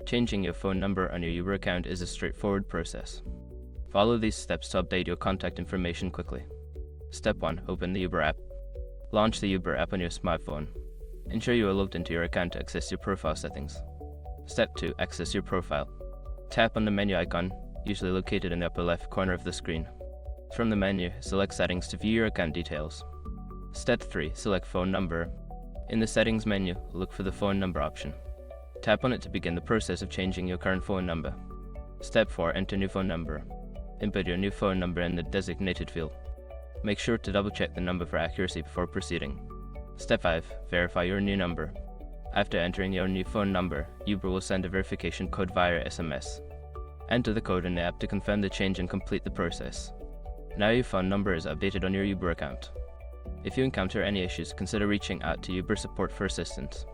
Changing your phone number on your Uber account is a straightforward process. Follow these steps to update your contact information quickly. Step 1. Open the Uber app. Launch the Uber app on your smartphone. Ensure you are logged into your account to access your profile settings. Step 2. Access your profile. Tap on the menu icon, usually located in the upper left corner of the screen. From the menu, select Settings to view your account details. Step 3. Select Phone Number. In the Settings menu, look for the Phone Number option. Tap on it to begin the process of changing your current phone number. Step 4. Enter new phone number. Input your new phone number in the designated field. Make sure to double-check the number for accuracy before proceeding. Step 5. Verify your new number. After entering your new phone number, Uber will send a verification code via SMS. Enter the code in the app to confirm the change and complete the process. Now your phone number is updated on your Uber account. If you encounter any issues, consider reaching out to Uber support for assistance.